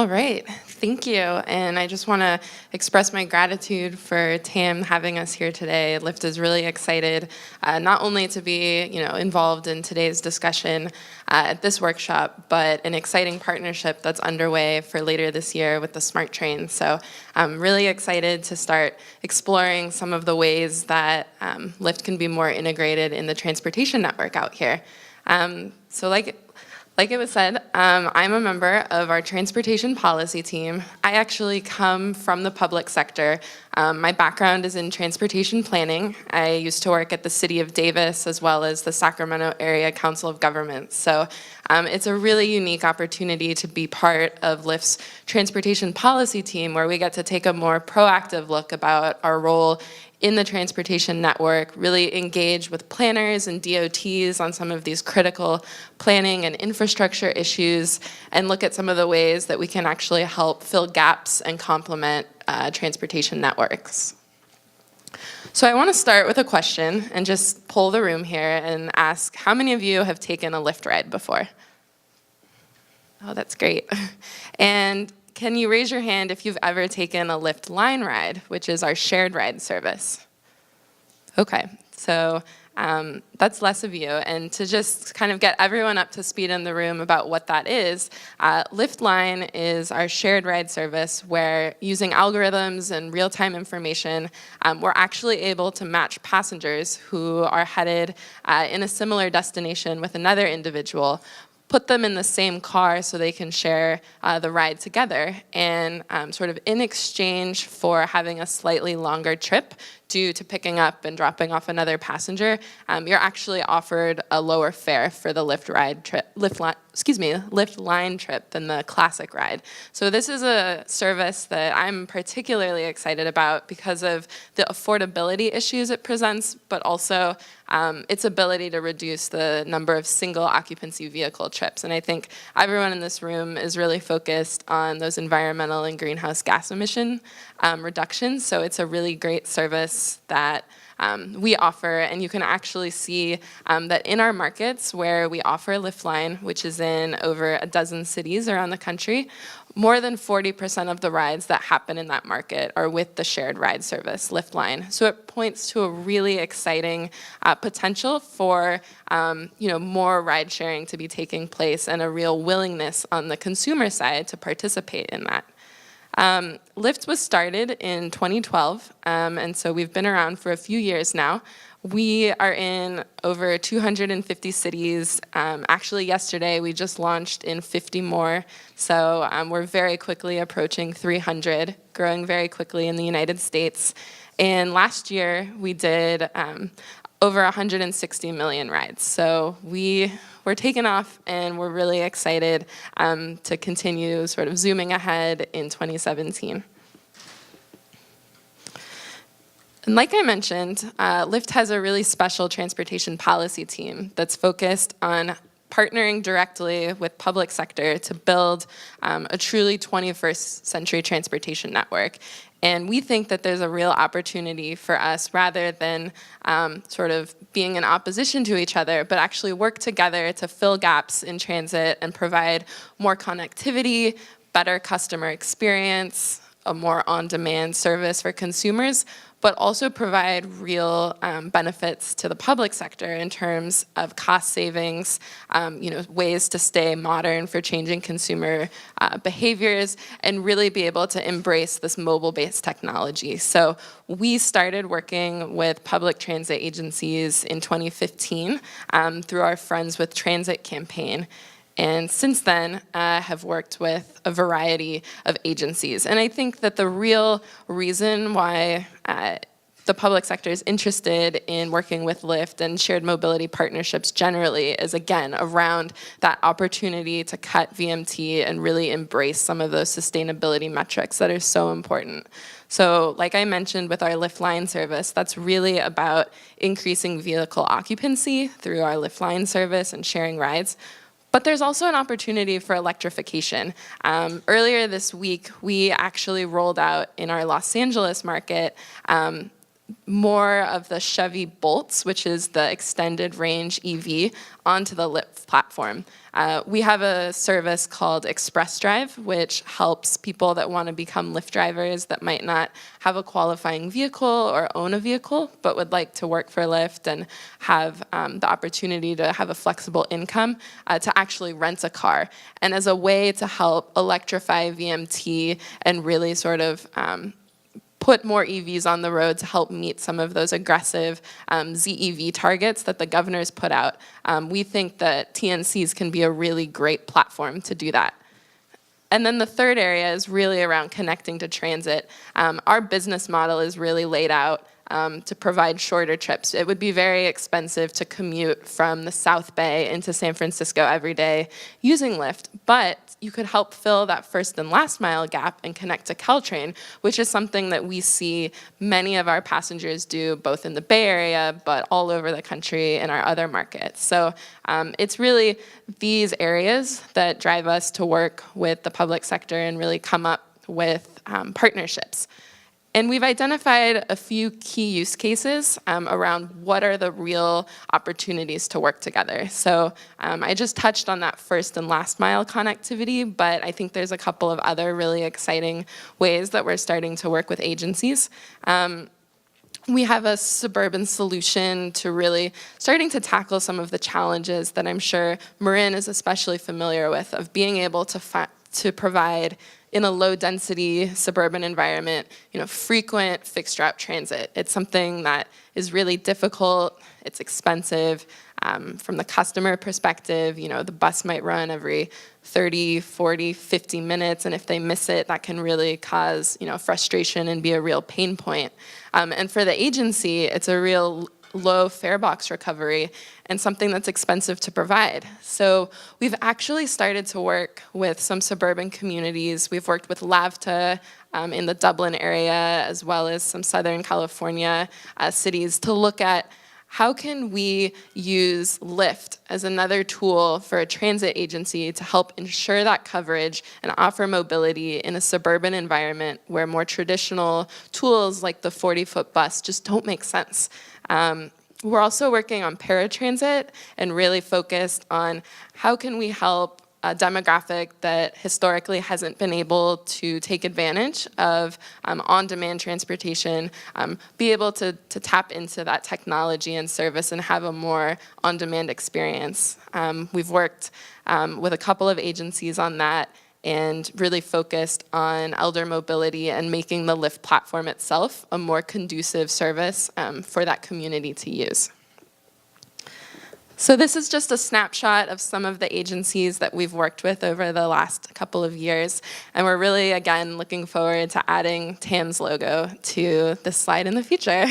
All right, thank you. And I just want to express my gratitude for Tam having us here today. Lyft is really excited not only to be involved in today's discussion at this workshop, but an exciting partnership that's underway for later this year with the Smart Train. So I'm really excited to start exploring some of the ways that Lyft can be more integrated in the transportation network out here. So like it was said, I'm a member of our transportation policy team. I actually come from the public sector. My background is in transportation planning. I used to work at the City of Davis as well as the Sacramento Area Council of Governments. So it's a really unique opportunity to be part of Lyft's transportation policy team, where we get to take a more proactive look about our role in the transportation network, really engage with planners and DOTs on some of these critical planning and infrastructure issues, and look at some of the ways that we can actually help fill gaps and complement transportation networks. So I want to start with a question and just poll the room here and ask, how many of you have taken a Lyft ride before? Oh, that's great. And can you raise your hand if you've ever taken a Lyft line ride, which is our shared ride service? Okay, so that's less of you. And to just kind of get everyone up to speed in the room about what that is, Lyft Line is our shared ride service where, using algorithms and real-time information, we're actually able to match passengers who are headed in a similar destination with another individual, put them in the same car so they can share the ride together, and sort of in exchange for having a slightly longer trip due to picking up and dropping off another passenger, you're actually offered a lower fare for the Lyft line trip than the classic ride. So this is a service that I'm particularly excited about because of the affordability issues it presents, but also its ability to reduce the number of single occupancy vehicle trips. And I think everyone in this room is really focused on those environmental and greenhouse gas emission reductions. So it's a really great service that we offer, and you can actually see that in our markets where we offer Lyft Line, which is in over a dozen cities around the country, more than 40% of the rides that happen in that market are with the shared ride service, Lyft Line. So it points to a really exciting potential for more ride sharing to be taking place, and a real willingness on the consumer side to participate in that. Lyft was started in 2012, and so we've been around for a few years now. We are in over 250 cities. Actually, yesterday we just launched in 50 more, so we're very quickly approaching 300, growing very quickly in the United States. And last year we did over 160 million rides. So we're taking off, and we're really excited to continue sort of zooming ahead in 2017. And like I mentioned, Lyft has a really special transportation policy team that's focused on partnering directly with public sector to build a truly 21st century transportation network. And we think that there's a real opportunity for us, rather than sort of being in opposition to each other, but actually work together to fill gaps in transit and provide more connectivity, better customer experience, a more on-demand service for consumers, but also provide real benefits to the public sector in terms of cost savings, ways to stay modern for changing consumer behaviors, and really be able to embrace this mobile-based technology. So we started working with public transit agencies in 2015 through our Friends with Transit campaign. And since then, have worked with a variety of agencies. And I think that the real reason why the public sector is interested in working with Lyft and shared mobility partnerships generally is, again, around that opportunity to cut VMT and really embrace some of those sustainability metrics that are so important. So like I mentioned with our Lyft Line service, that's really about increasing vehicle occupancy through our Lyft Line service and sharing rides. But there's also an opportunity for electrification. Earlier this week, we actually rolled out in our Los Angeles market more of the Chevy Bolts, which is the extended range EV, onto the Lyft platform. We have a service called Express Drive, which helps people that want to become Lyft drivers that might not have a qualifying vehicle or own a vehicle, but would like to work for Lyft and have the opportunity to have a flexible income to actually rent a car. And as a way to help electrify VMT and really sort of put more EVs on the road to help meet some of those aggressive ZEV targets that the governor's put out. We think that TNCs can be a really great platform to do that. And then the third area is really around connecting to transit. Our business model is really laid out to provide shorter trips. It would be very expensive to commute from the South Bay into San Francisco every day using Lyft, but you could help fill that first and last mile gap and connect to Caltrain, which is something that we see many of our passengers do both in the Bay Area, but all over the country in our other markets. So it's really these areas that drive us to work with the public sector and really come up with partnerships. And we've identified a few key use cases around what are the real opportunities to work together. So I just touched on that first and last mile connectivity, but I think there's a couple of other really exciting ways that we're starting to work with agencies. We have a suburban solution to really starting to tackle some of the challenges that I'm sure Marin is especially familiar with, of being able to provide in a low-density suburban environment, frequent fixed route transit. It's something that is really difficult. It's expensive. From the customer perspective, the bus might run every 30, 40, 50 minutes, and if they miss it, that can really cause, frustration and be a real pain point. And for the agency, it's a real low fare box recovery and something that's expensive to provide. So we've actually started to work with some suburban communities. We've worked with Lavta in the Dublin area, as well as some Southern California cities, to look at how can we use Lyft as another tool for a transit agency to help ensure that coverage and offer mobility in a suburban environment where more traditional tools like the 40-foot bus just don't make sense. We're also working on paratransit and really focused on how can we help a demographic that historically hasn't been able to take advantage of on-demand transportation, be able to tap into that technology and service and have a more on-demand experience. We've worked with a couple of agencies on that and really focused on elder mobility and making the Lyft platform itself a more conducive service for that community to use. So this is just a snapshot of some of the agencies that we've worked with over the last couple of years, and we're really, again, looking forward to adding TAM's logo to this slide in the future.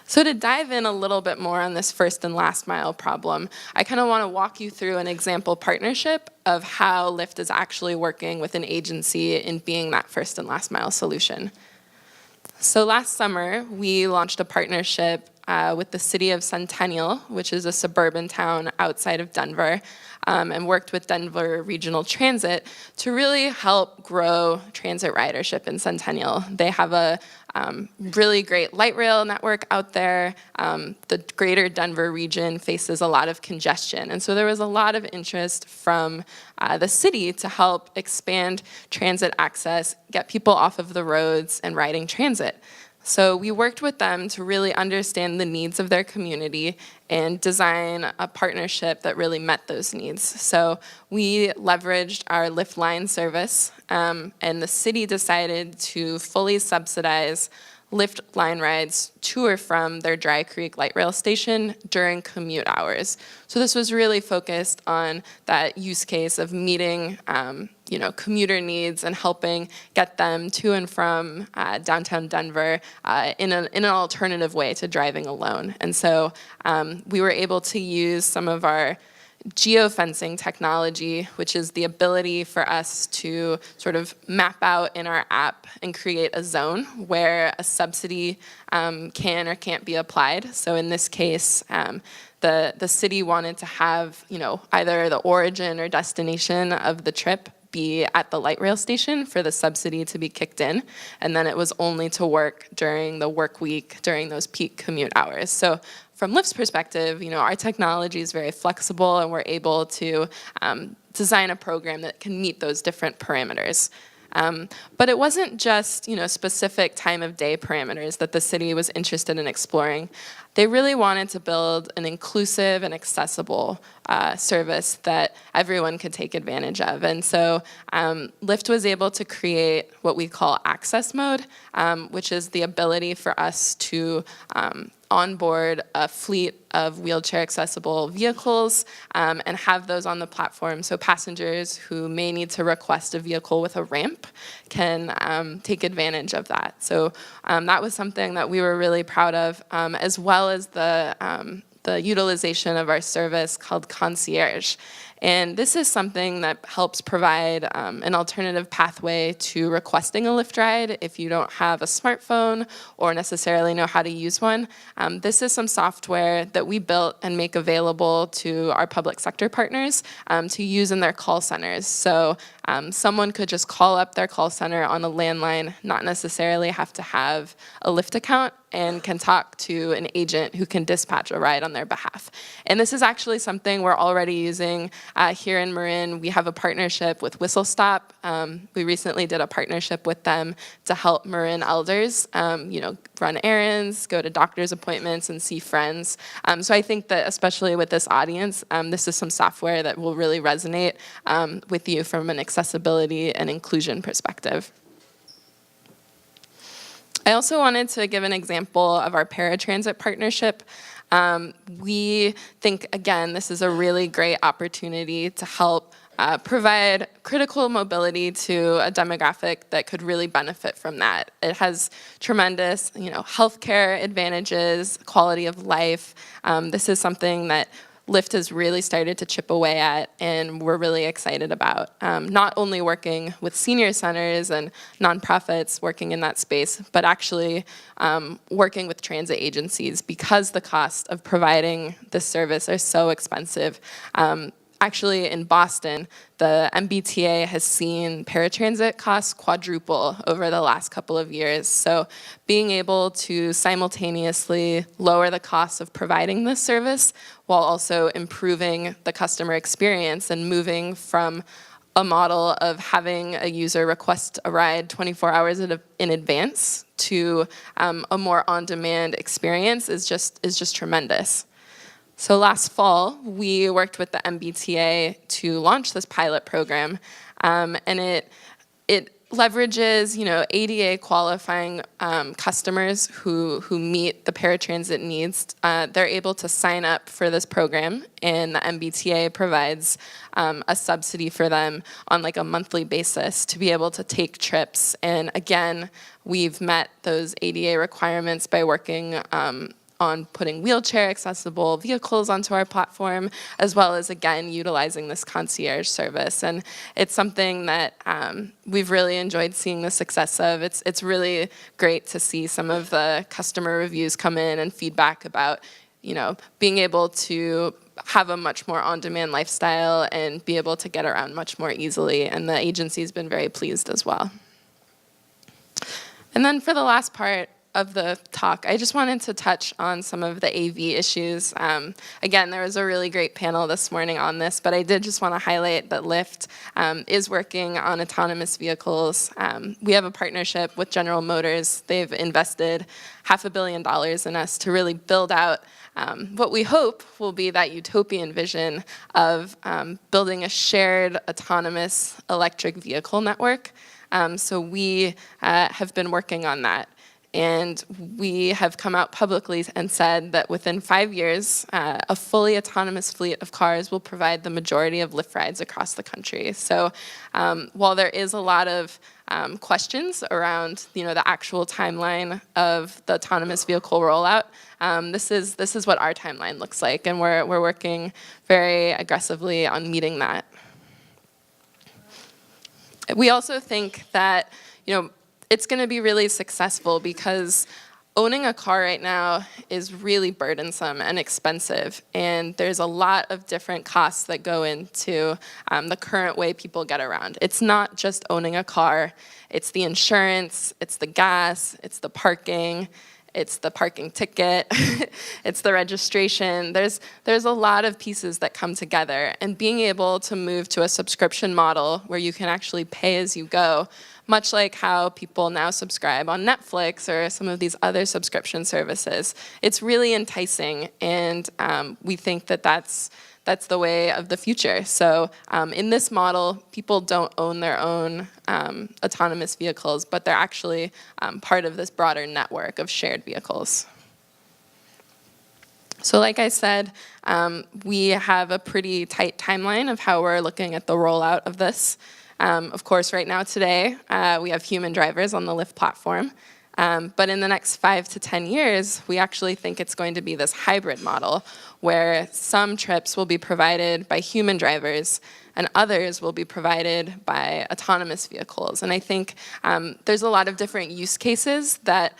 So to dive in a little bit more on this first and last mile problem, I kind of want to walk you through an example partnership of how Lyft is actually working with an agency in being that first and last mile solution. So last summer, we launched a partnership with the city of Centennial, which is a suburban town outside of Denver, and worked with Denver Regional Transit to really help grow transit ridership in Centennial. They have a really great light rail network out there. The greater Denver region faces a lot of congestion, and so there was a lot of interest from the city to help expand transit access, get people off of the roads and riding transit. So we worked with them to really understand the needs of their community and design a partnership that really met those needs. So we leveraged our Lyft Line service, and the city decided to fully subsidize Lyft line rides to or from their Dry Creek light rail station during commute hours. So this was really focused on that use case of meeting commuter needs and helping get them to and from downtown Denver in an alternative way to driving alone. And so we were able to use some of our geofencing technology, which is the ability for us to sort of map out in our app and create a zone where a subsidy can or can't be applied. So in this case, the city wanted to have either the origin or destination of the trip be at the light rail station for the subsidy to be kicked in, and then it was only to work during the work week, during those peak commute hours. So from Lyft's perspective, our technology is very flexible, and we're able to design a program that can meet those different parameters. But it wasn't just specific time of day parameters that the city was interested in exploring. They really wanted to build an inclusive and accessible service that everyone could take advantage of. And so Lyft was able to create what we call access mode, which is the ability for us to onboard a fleet of wheelchair-accessible vehicles and have those on the platform so passengers who may need to request a vehicle with a ramp can take advantage of that. So that was something that we were really proud of, as well as the utilization of our service called Concierge. And this is something that helps provide an alternative pathway to requesting a Lyft ride if you don't have a smartphone or necessarily know how to use one. This is some software that we built and make available to our public sector partners to use in their call centers. So someone could just call up their call center on a landline, not necessarily have to have a Lyft account, and can talk to an agent who can dispatch a ride on their behalf. And this is actually something we're already using here in Marin. We have a partnership with Whistle Stop. We recently did a partnership with them to help Marin elders, run errands, go to doctor's appointments, and see friends. So I think that especially with this audience, this is some software that will really resonate with you from an accessibility and inclusion perspective. I also wanted to give an example of our paratransit partnership. We think, again, this is a really great opportunity to help provide critical mobility to a demographic that could really benefit from that. It has tremendous, healthcare advantages, quality of life. This is something that Lyft has really started to chip away at, and we're really excited about. Not only working with senior centers and nonprofits working in that space, but actually working with transit agencies because the cost of providing this service are so expensive. Actually, in Boston, the MBTA has seen paratransit costs quadruple over the last couple of years. So being able to simultaneously lower the cost of providing this service while also improving the customer experience and moving from a model of having a user request a ride 24 hours in advance to a more on-demand experience is just tremendous. So last fall, we worked with the MBTA to launch this pilot program, and it leverages, ADA qualifying customers who meet the paratransit needs. They're able to sign up for this program, and the MBTA provides a subsidy for them on like a monthly basis to be able to take trips. And again, we've met those ADA requirements by working on putting wheelchair accessible vehicles onto our platform, as well as, again, utilizing this concierge service. And it's something that we've really enjoyed seeing the success of. It's really great to see some of the customer reviews come in and feedback about, being able to have a much more on-demand lifestyle and be able to get around much more easily. And the agency's been very pleased as well. And then for the last part of the talk, I just wanted to touch on some of the AV issues. Again, there was a really great panel this morning on this, but I did just want to highlight that Lyft is working on autonomous vehicles. We have a partnership with General Motors. They've invested $500 million in us to really build out what we hope will be that utopian vision of building a shared autonomous electric vehicle network. So we have been working on that. And we have come out publicly and said that within 5 years, a fully autonomous fleet of cars will provide the majority of Lyft rides across the country. So while there is a lot of questions around the actual timeline of the autonomous vehicle rollout, this is what our timeline looks like, and we're working very aggressively on meeting that. We also think that it's going to be really successful because owning a car right now is really burdensome and expensive, and there's a lot of different costs that go into the current way people get around. It's not just owning a car, it's the insurance, it's the gas, it's the parking ticket, it's the registration. There's a lot of pieces that come together, and being able to move to a subscription model where you can actually pay as you go, much like how people now subscribe on Netflix or some of these other subscription services. It's really enticing, and we think that that's the way of the future. So in this model, people don't own their own autonomous vehicles, but they're actually part of this broader network of shared vehicles. So like I said, we have a pretty tight timeline of how we're looking at the rollout of this. Of course, right now today, we have human drivers on the Lyft platform. But in the next 5 to 10 years, we actually think it's going to be this hybrid model where some trips will be provided by human drivers and others will be provided by autonomous vehicles. And I think there's a lot of different use cases that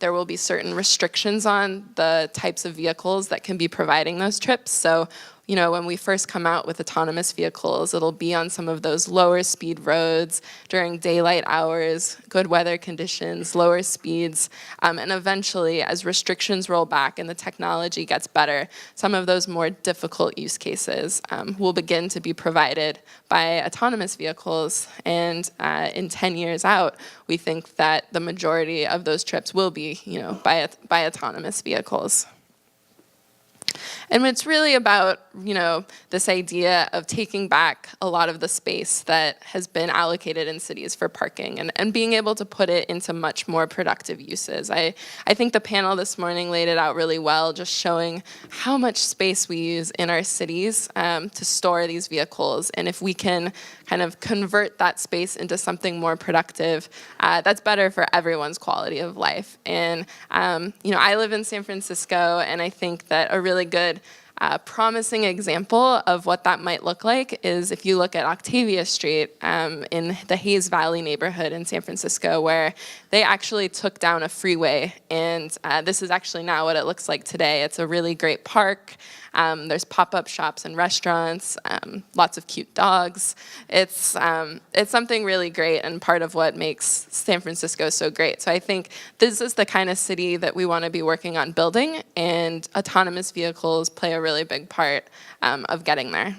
there will be certain restrictions on the types of vehicles that can be providing those trips. So when we first come out with autonomous vehicles, it'll be on some of those lower speed roads during daylight hours, good weather conditions, lower speeds, and eventually as restrictions roll back and the technology gets better, some of those more difficult use cases will begin to be provided by autonomous vehicles. And in 10 years out, we think that the majority of those trips will be by autonomous vehicles. And it's really about, this idea of taking back a lot of the space that has been allocated in cities for parking and being able to put it into much more productive uses. I think the panel this morning laid it out really well, just showing how much space we use in our cities to store these vehicles. And if we can kind of convert that space into something more productive, that's better for everyone's quality of life. And, I live in San Francisco, and I think that a really good promising example of what that might look like is if you look at Octavia Street in the Hayes Valley neighborhood in San Francisco, where they actually took down a freeway, and this is actually now what it looks like today. It's a really great park. There's pop-up shops and restaurants, lots of cute dogs. It's something really great and part of what makes San Francisco so great. So I think this is the kind of city that we want to be working on building, and autonomous vehicles play a really big part of getting there.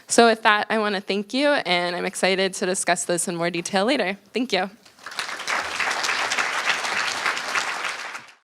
So with that, I want to thank you, and I'm excited to discuss this in more detail later. Thank you.